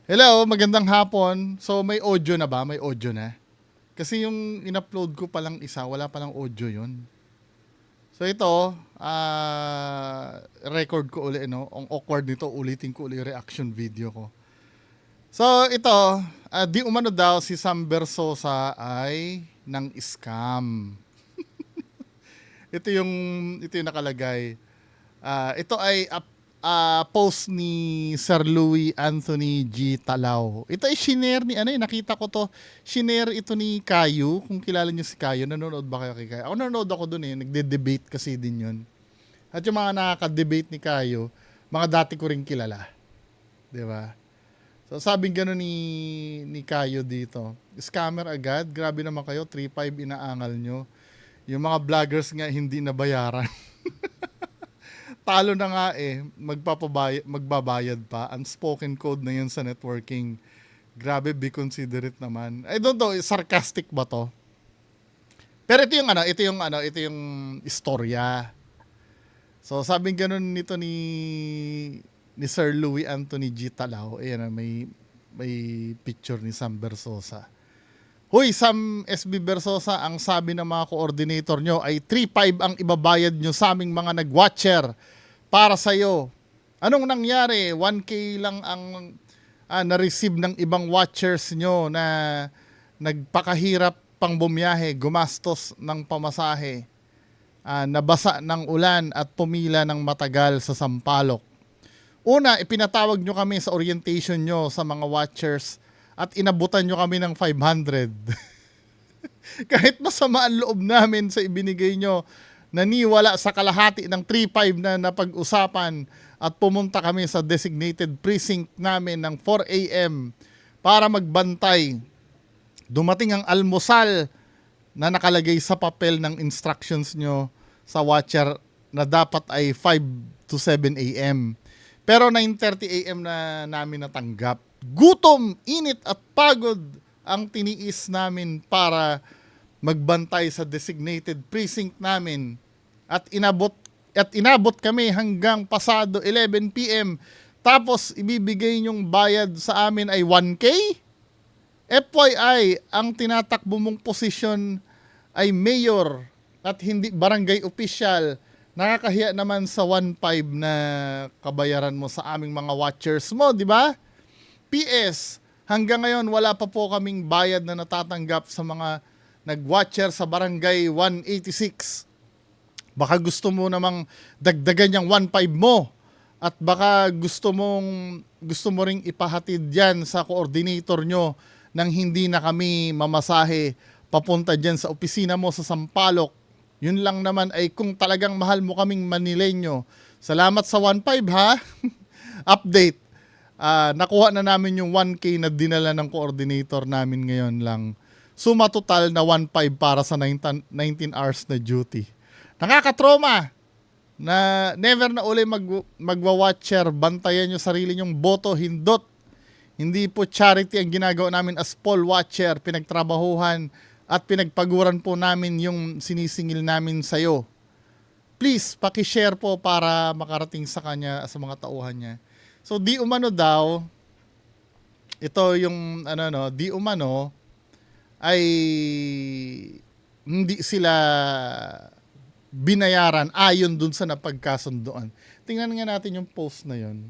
Hello, magandang hapon. So may audio na ba? May audio na? Kasi yung in-upload ko palang isa, wala palang audio yun. So ito, record ko uli, no? Ang awkward nito, ulitin ko uli yung reaction video ko. So ito, di umano daw si Sam Bersosa ay ng scam. Ito yung nakalagay. Ito ay post ni Sir Louis Anthony G. Talao. Ito ay shinare ni nakita ko to. Shinare ito ni Kayo. Kung kilala niyo si Kayo, nanonood ba kayo kay Kayo? Ako nanonood ako dun eh. Nagde-debate kasi din yun. At yung mga nakaka-debate ni Kayo, mga dati ko rin kilala. Di ba? So sabing gano'n ni Kayo dito. Scammer agad. Grabe naman kayo. 3.5 inaangal nyo. Yung mga vloggers nga hindi nabayaran. Talo na nga eh, magbabayad pa. Unspoken code na yun sa networking. Grabe, be considerate naman. I don't know, sarcastic ba to? Pero ito yung istorya. So, sabing ganun nito ni Sir Louis Anthony G. Talao. Ayan, may picture ni Sam Bersosa. Hoy, Sam SB Bersosa, ang sabi ng mga coordinator nyo ay 3.5 ang ibabayad nyo sa aming mga nag-watcher para sa'yo. Anong nangyari? 1K lang ang na-receive ng ibang watchers nyo na nagpakahirap pang bumiyahe, gumastos ng pamasahe, nabasa ng ulan at pumila ng matagal sa Sampaloc. Una, ipinatawag nyo kami sa orientation nyo sa mga watchers at inabutan nyo kami ng 500. Kahit masama ang loob namin sa ibinigay nyo, naniwala sa kalahati ng 3.5 na napag-usapan at pumunta kami sa designated precinct namin ng 4 a.m. para magbantay. Dumating ang almusal na nakalagay sa papel ng instructions nyo sa watcher na dapat ay 5 to 7 a.m. Pero 9:30 a.m. na namin natanggap. Gutom, init at pagod ang tiniis namin para magbantay sa designated precinct namin at inabot kami hanggang pasado 11 p.m. Tapos ibibigay nyong bayad sa amin ay 1K? FYI, ang tinatakbo mong posisyon ay mayor at hindi barangay official. Nakakahiya naman sa 1.5 na kabayaran mo sa aming mga watchers mo, di ba? PS, hanggang ngayon wala pa po kaming bayad na natatanggap sa mga nag-watcher sa barangay 186. Baka gusto mo namang dagdagan yung 1.5 mo at baka gusto mo ring ipahatid yan sa coordinator nyo nang hindi na kami mamasahe papunta dyan sa opisina mo sa Sampaloc. Yun lang naman ay kung talagang mahal mo kaming Manileño. Salamat sa 1.5 ha. Update. Nakuha na namin yung 1K na dinala ng coordinator namin ngayon lang. Suma total na 1.5 para sa 19 hours na duty. Nakakatroma na never na uli magwa-watcher. Bantayan nyo sarili nyong boto, hindot. Hindi po charity ang ginagawa namin as poll watcher. Pinagtrabahuhan at pinagpaguran po namin yung sinisingil namin sa'yo. Please, paki-share po para makarating sa kanya, sa mga tauhan niya. So, di umano daw, ito yung, di umano, ay hindi sila binayaran ayon dun sa napagkasunduan. Tingnan nga natin yung post na yun.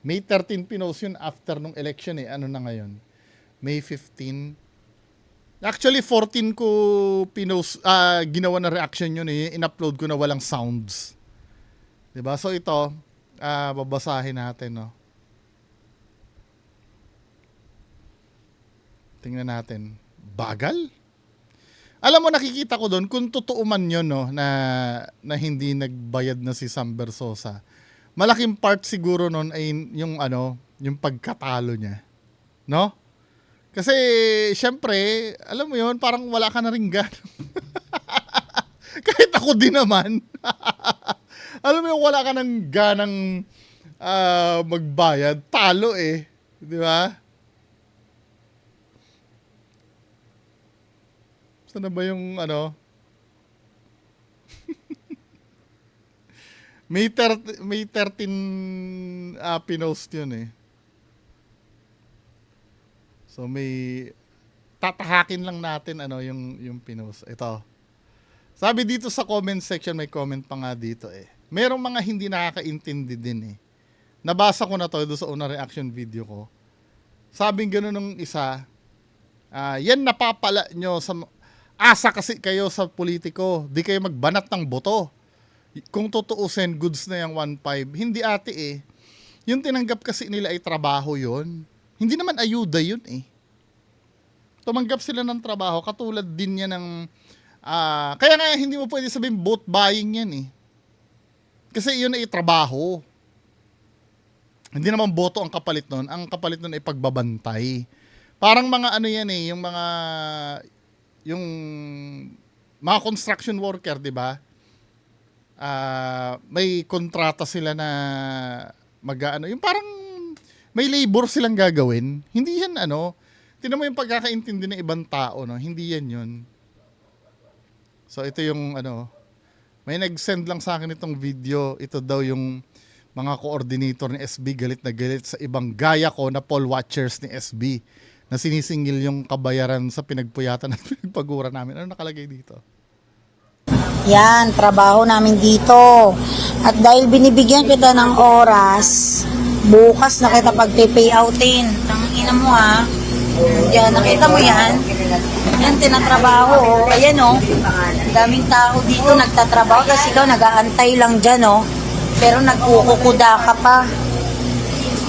May 13 pinost yun after nung election eh. Ano na ngayon? May 15. Actually, 14 ko pinost, ginawa na reaction yun eh. In-upload ko na walang sounds. Diba? So ito, babasahin natin, no? Tingnan natin. Bagal? Alam mo, nakikita ko doon, kung totoo man yun, no, na hindi nagbayad na si Sam Bersosa, malaking part siguro nun ay yung pagkatalo niya. No? Kasi, syempre, alam mo yun, parang wala ka na ring gan. Kahit ako din naman. Alam mo yung wala ka ng ganang magbayad, talo eh. Di ba? Saan na ba yung may 13 pinost yun eh. So may tatahakin lang natin ano yung pinost. Ito. Sabi dito sa comment section, may comment pa nga dito eh. Merong mga hindi nakakaintindi din eh. Nabasa ko na to doon sa unang reaction video ko. Sabing gano'n nung isa, yan napapala nyo sa asa kasi kayo sa politiko, di kayo magbanat ng boto. Kung tutuusin, goods na yung 1.5. Hindi ate eh. Yung tinanggap kasi nila ay trabaho yon. Hindi naman ayuda yun eh. Tumanggap sila ng trabaho, katulad din yan ng kaya nga hindi mo pwede sabihin vote buying yan eh. Kasi yun ay trabaho. Hindi naman boto ang kapalit nun. Ang kapalit nun ay pagbabantay. Parang mga ano yan eh, yung mga construction worker, di ba? May kontrata sila na yung parang may labor silang gagawin. Hindi yan tinan mo yung pagkakaintindi ng ibang tao, no? Hindi yan yun. So ito yung may nag-send lang sa akin itong video. Ito daw yung mga coordinator ni SB galit na galit sa ibang gaya ko na poll watchers ni SB na sinisingil yung kabayaran sa pinagpuyatan at pinagpagura namin. Ano nakalagay dito? Yan, trabaho namin dito. At dahil binibigyan kita ng oras, bukas na kita pag-pay-outin. Tangina mo ha. Yan, nakita mo yan? Yan, tinatrabaho. Ayan daming tao dito nagtatrabaho kasi ikaw nag-aantay lang dyan Pero nagkukukuda ka pa.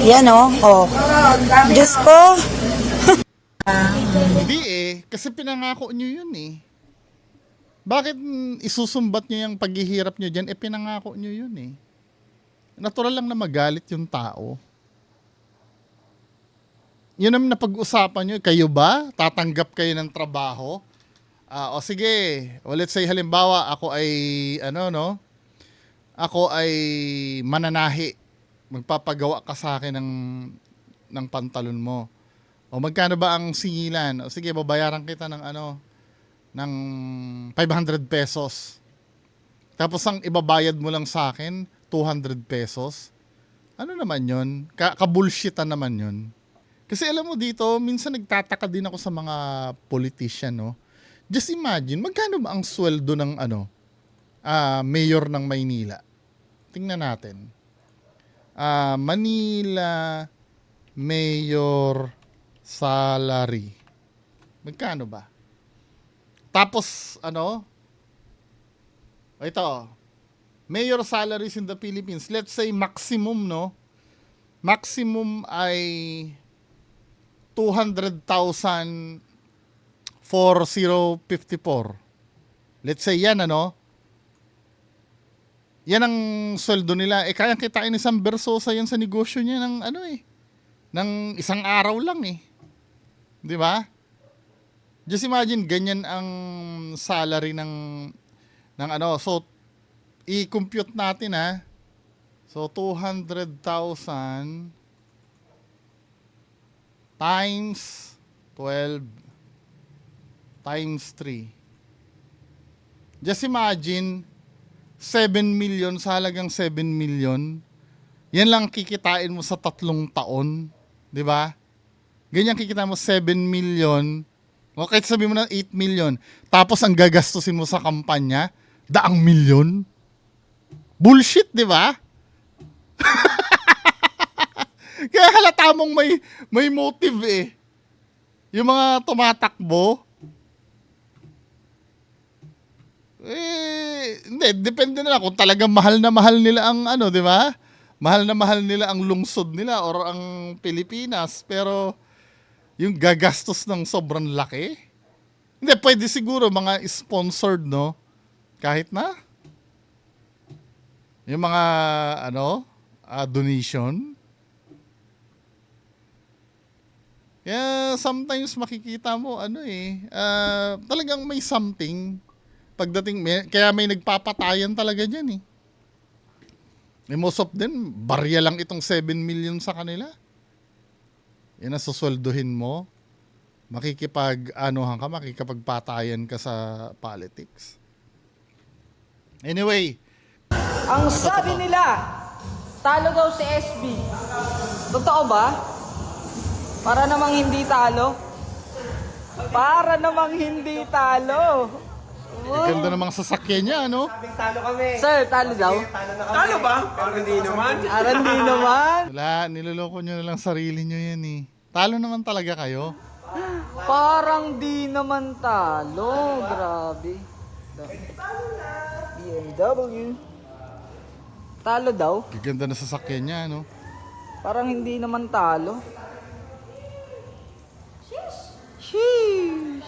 Yan Diyos ko. Hindi kasi pinangako nyo yun eh. Bakit isusumbat nyo yung paghihirap nyo dyan? Pinangako nyo yun eh. Natural lang na magalit yung tao. Yun ang napag-usapan nyo. Kayo ba? Tatanggap kayo ng trabaho? O sige, let's say halimbawa ako ay ako ay mananahi. Magpapagawa ka sa akin ng pantalon mo. O magkano ba ang singilan? O sige, babayaran kita ng ng 500 pesos. Tapos ang ibabayad mo lang sa akin 200 pesos. Ano naman 'yon? Ka-bullshitan naman 'yon. Kasi alam mo dito, minsan nagtataka din ako sa mga politician, Just imagine, magkano ba ang sweldo ng mayor ng Maynila? Tingnan natin. Manila mayor salary. Magkano ba? Tapos ito, mayor salaries in the Philippines. Let's say maximum, Maximum ay 200,000 4054. Let's say yan, Yan ang sweldo nila. Kayang kitain isang Bersosa yan sa negosyo niya ng ng isang araw lang eh. Di ba? Just imagine, ganyan ang salary ng So, i-compute natin So, 200,000 times 12 times 3. Just imagine, 7 million sa halagang 7 million. Yan lang kikitain mo sa 3 taon. Di ba? Ganyan kikitain mo 7 million. O kahit sabi mo na 8 million. Tapos ang gagastusin mo sa kampanya, 100 milyon. Bullshit, di ba? Kaya halata mong may motive eh. Yung mga tumatakbo, hindi, depende na lang kung talagang mahal na mahal nila ang di ba? Mahal na mahal nila ang lungsod nila or ang Pilipinas, pero yung gagastos ng sobrang laki. Hindi, pwede siguro mga sponsored, kahit na yung mga donation. Kaya sometimes makikita mo talagang may something pagdating, kaya may nagpapatayan talaga diyan eh. Most of them, barya lang itong 7 million sa kanila. Yan ang susweldohin mo. Makikipagpatayan ka sa politics. Anyway. Ang sabi nila, talo daw si SB. Totoo ba? Para namang hindi talo. Para namang hindi talo. Ang ganda namang sasakyan niya, ano? Sir, talo daw? Talo ba? Parang hindi naman. Aran di naman. Wala, niloloko nyo na lang sarili nyo yan eh. Talo naman talaga kayo. Parang di naman talo. Grabe. BMW. Talo daw? Gaganda na sasakyan niya, ano? Parang hindi naman talo. Sheesh.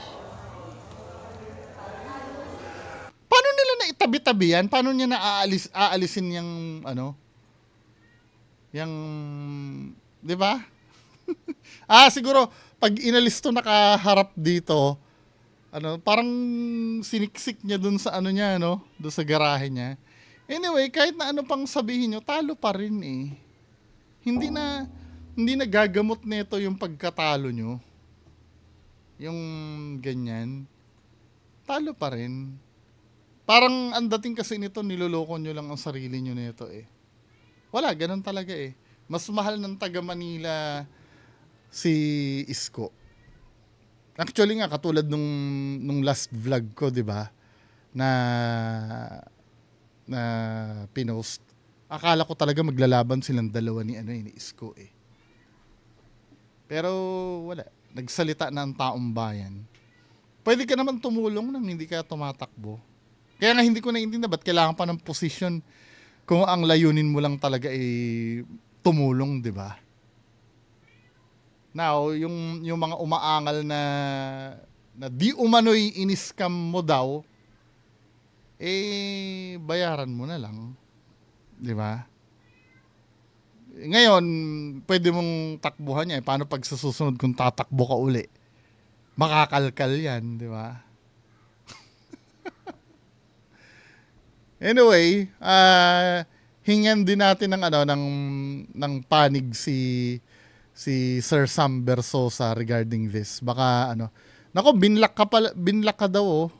Paano nila na itabi-tabi yan? Paano niya na aalisin yung, ano? Yung, di ba? Siguro, pag inalis to nakaharap dito, ano, parang siniksik niya dun sa ano niya, no? Dun sa garahe niya. Anyway, kahit na ano pang sabihin nyo, talo pa rin eh. Hindi na gagamot nito yung pagkatalo nyo. Yung ganyan. Talo pa rin. Parang ang dating kasi nito, niloloko nyo lang ang sarili nyo nito eh. Wala, ganun talaga eh. Mas mahal ng taga Manila si Isko. Actually nga, katulad nung last vlog ko, di ba? Na pinost. Akala ko talaga maglalaban silang dalawa ni Isko eh. Pero wala. Nagsalita na ang taong bayan. Pwede ka naman tumulong nang hindi ka tumatakbo. Kaya nga hindi ko naiintindihan ba't kailangan pa ng posisyon kung ang layunin mo lang talaga ay tumulong, di ba? Now, yung mga umaangal na di umano'y iniskam mo daw, bayaran mo na lang. Di ba? Ngayon, pwede mong takbuhan niya. Paano pag sa susunod kung tatakbo ka uli? Makakalkal yan, di ba? Anyway, hingan din natin ng panig si Sir Sam Bersosa regarding this. Baka nako, binlock ka daw oh.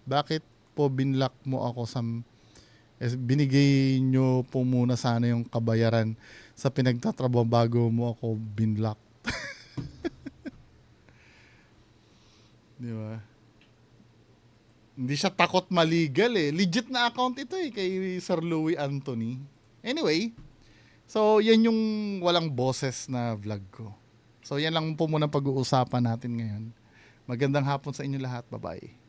Bakit po binlock mo ako, Sam? Binigay nyo po muna sana yung kabayaran sa pinagtatrabaho bago mo ako binlock. Di ba? Hindi siya takot maligal eh. Legit na account ito eh kay Sir Louie Anthony. Anyway, so yan yung walang boses na vlog ko. So yan lang po muna pag-uusapan natin ngayon. Magandang hapon sa inyo lahat. Bye-bye.